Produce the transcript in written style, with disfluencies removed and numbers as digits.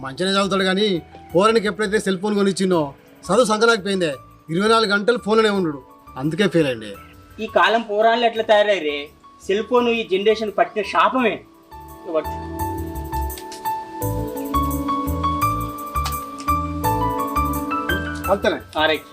మంచిగానే చదువుతాడు కానీ పోరానికి ఎప్పుడైతే సెల్ ఫోన్ కొనిచ్చిందో చదువు సంకనాకపోయిందే 24 గంటలు ఫోన్లోనే ఉన్నాడు అందుకే ఫెయిల్ అయ్యింది. ఈ కాలం పోరాళ్ళు ఎట్లా తయారయ్యారే, సెల్ ఫోన్ ఈ జనరేషన్ పట్టిన శాపమే. అంతనే రైట్.